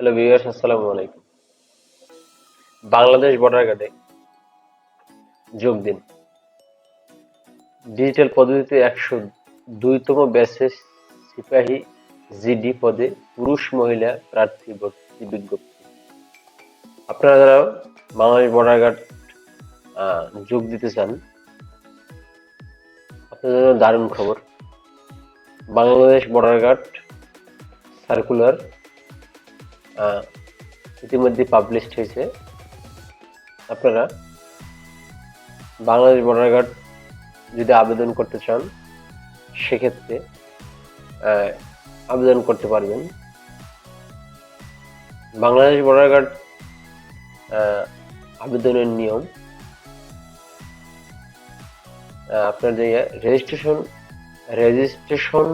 Hello viewers, আসসালামু আলাইকুম। Bangladesh border গার্ডে যোগ দিন। ডিজিটাল পদ্ধতিতে ১০২তম ব্যাচে সিপাহী জিডি পদে পুরুষ মহিলা প্রার্থী ভর্তি বিজ্ঞপ্তি। আপনারা যারা বাংলাদেশ বর্ডার গার্ড যোগ দিতে চান, আপনাদের জন্য দারুণ খবর। বাংলাদেশ বর্ডার গার্ড সার্কুলার ইতিমধ্যে পাবলিশড হয়েছে। আপনারা বাংলাদেশ বর্ডার গার্ড যদি আবেদন করতে চান, সেক্ষেত্রে আবেদন করতে পারবেন। বাংলাদেশ বর্ডার গার্ড আবেদনের নিয়ম, আপনার যে রেজিস্ট্রেশন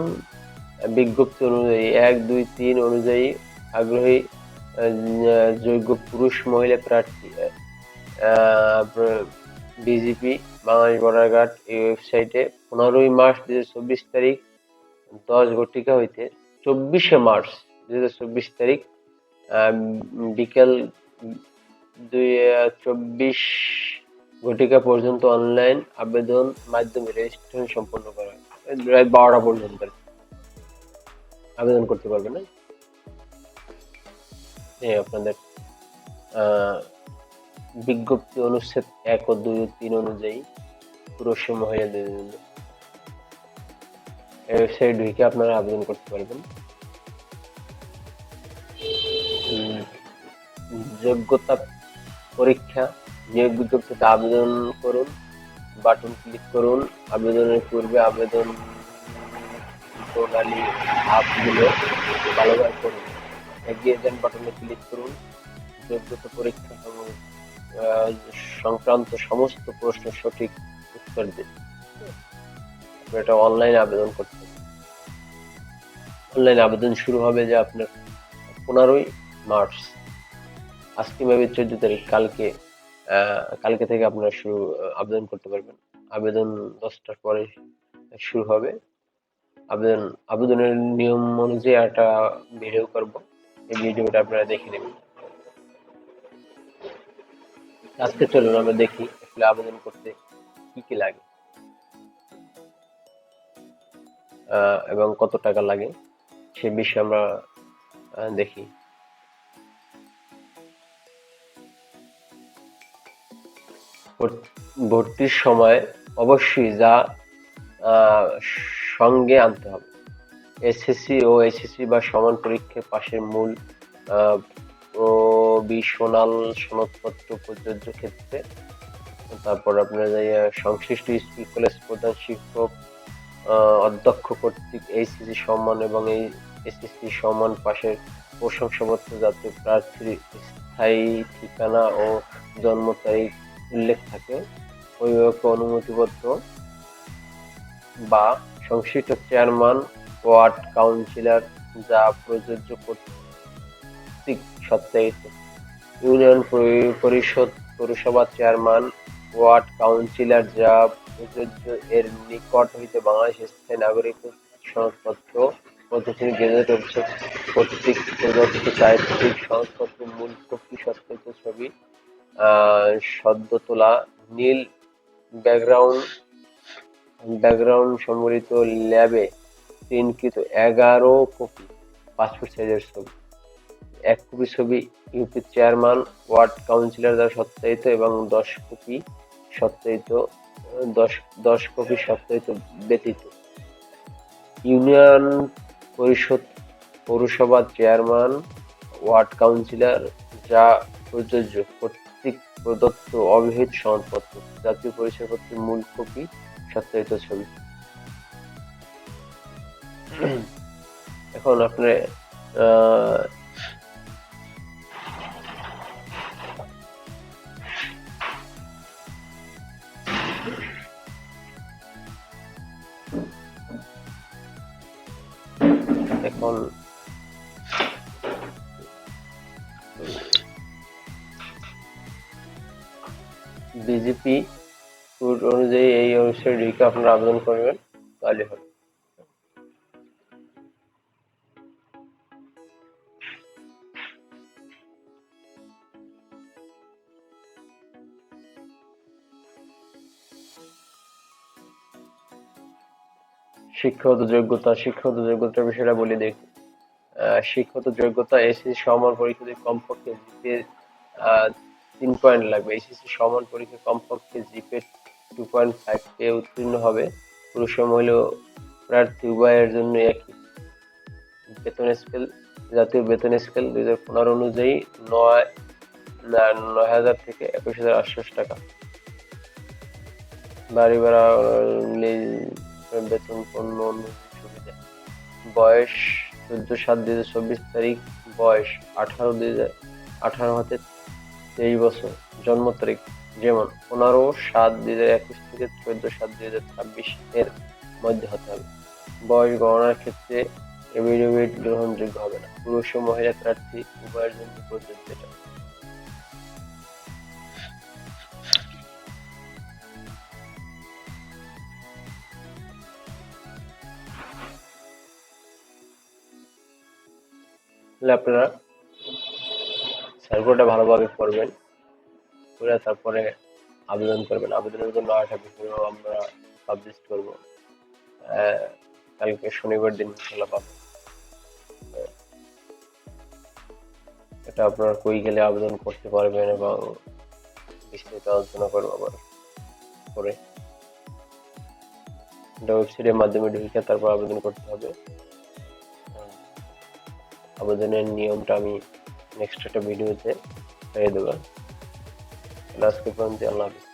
বিজ্ঞপ্তি অনুযায়ী ১, ২, ৩ অনুযায়ী আগ্রহী যোগ্য পুরুষ মহিলা প্রার্থী বিজিপি বাংলাদেশ বর্ডার গার্ড এই ওয়েবসাইটে ১৫ই মার্চ ২০২৪ তারিখ ১০ ঘটিকা হইতে ২৪শে মার্চ ২০২৪ তারিখ বিকেল ২:২৪ ঘটিকা পর্যন্ত অনলাইন আবেদন মাধ্যমে রেজিস্ট্রেশন সম্পন্ন করা হয়। রাত ১২টা পর্যন্ত আবেদন করতে পারবেন। না আপনাদের বিজ্ঞপ্তি অনুচ্ছেদ ১ ও ২ ও ৩ অনুযায়ী পুরুষ ও মহিলাদের জন্য ওয়েবসাইট ঢুকে আপনারা আবেদন করতে পারবেন। যোগ্যতা পরীক্ষা, নিয়োগ বিজ্ঞপ্তিতে আবেদন করুন, বাটন ক্লিক করুন। আবেদনের পূর্বে আবেদন প্রণালী ধাপগুলো ভালোভাবে করুন। এগিয়ে যান বাটনে ক্লিক করুন। যোগ্যতা পরীক্ষা সংক্রান্ত সমস্ত প্রশ্নের সঠিক উত্তর দিন। এটা অনলাইন আবেদন করতে হবে। অনলাইন আবেদন শুরু হবে যে আপনার 15ই মার্চ। আজকে মেবি 14 তারিখ। কালকে থেকে আপনারা আবেদন করতে পারবেন। আবেদন 10টার পরে শুরু হবে। আবেদনের নিয়ম অনুযায়ী একটা ভিডিও করব, এই ভিডিওটা আপনারা দেখে নেবেন। আজকে চলুন আমরা দেখি আসলে আবেদন করতে কি কি লাগে এবং কত টাকা লাগে সে বিষয়ে আমরা দেখি। ভর্তির সময় অবশ্যই যা সঙ্গে আনতে হবে: এসএসসি ও এইচএসসি বা সমান পরীক্ষায় পাশের মূল প্রভিশনাল সনদপত্র প্রযোজ্য ক্ষেত্রে। তারপর আপনার সংশ্লিষ্ট স্কুল কলেজ প্রধান শিক্ষক অধ্যক্ষ কর্তৃক এইচএসসি সম্মান এবং এই এসএসসি সম্মান পাশের প্রশংসাপত্র যাতে প্রার্থীর স্থায়ী ঠিকানা ও জন্ম তারিখ উল্লেখ থাকে, অভিভাবকের অনুমতিপত্র বা সংশ্লিষ্ট চেয়ারম্যান, ওয়ার্ড কাউন্সিলর যা প্রযোজ্য কর্তৃক সত্যায়িত, ইউনিয়ন পরিষদ পৌরসভা চেয়ারম্যান, ওয়ার্ড কাউন্সিলর যা প্রযোজ্য এর নিকট হইতে বাংলাদেশ স্থায়ী নাগরিক সনদপত্র, প্রতিষ্ঠান গেজেট অফিসার কর্তৃক প্রদত্ত চারিত্রিক সনদপত্র মূল কপি সত্যায়িত ছবি, সদ্য তোলা নীল ব্যাকগ্রাউন্ড সম্বলিত ল্যাবে প্রিন্টকৃত 11 কপি পাসপোর্ট সাইজের ছবি, 1 কপি ছবি ইউপি চেয়ারম্যান, ওয়ার্ড কাউন্সিলর দ্বারা সত্যায়িত এবং 10 কপি সত্যায়িত ব্যতীত ইউনিয়ন পরিষদ পৌরসভা চেয়ারম্যান, ওয়ার্ড কাউন্সিলর যা প্রযোজ্য কর্তৃক প্রদত্ত অবিহিত সনদপত্র, জাতীয় পরিচয়পত্রের মূল কপি সত্যায়িত ছবি। এখন আপনি এখন বিজেপি কোড অনুযায়ী এই ওয়েবসাইট ঢুকে আপনারা আবেদন করবেন, তাহলে হবে। শিক্ষাগত যোগ্যতার বিষয়টা বলি দেখি। শিক্ষাগত যোগ্যতা এসএসসি সমান পরীক্ষাতে কমপক্ষে জিপিএ 3 পয়েন্ট লাগবে। এসএসসি সমান পরীক্ষায় কমপক্ষে জিপিএ 2.5 পেয়ে উত্তীর্ণ হবে। পুরুষ ও মহিলা প্রার্থী উভয়ের জন্য একই বেতন স্কেল। জাতীয় বেতন স্কেল 2015 অনুযায়ী 9,000 থেকে 21,800 টাকা। বাড়ি ভাড়া, বেতন, পণ্য, অন্য সুবিধা। বয়স 14/7/2024 তারিখ। বয়স 18 হতে 23 বছর। জন্ম তারিখ যেমন 15/7/2021 থেকে 14/7/2026 এর মধ্যে হতে হবে। বয়স গণনার ক্ষেত্রে এফিডেভিট গ্রহণযোগ্য হবে না। পুরুষ ও মহিলা প্রার্থী উভয়ের জন্য প্রযোজ্য এটা। তাহলে আপনারা সার্কুলারটা ভালোভাবে পড়বেন, করে তারপরে আবেদন করবেন। আবেদনের জন্য আরেকটা ভিডিও আমরা পাবলিশ করব কালকে শনিবার দিন ইনশাআল্লাহ পাবেন। এটা আপনারা কই গেলে আবেদন করতে পারবেন এবং বিস্তারিত আলোচনা করবো আবার পরে। এটা ওয়েবসাইটের মাধ্যমে ঢুকে তারপর আবেদন করতে হবে। আবেদনের নিয়মটা আমি নেক্সট একটা ভিডিওতে পেয়ে দেবো। আজকে পর্যন্ত, আল্লাহ হাফেজ।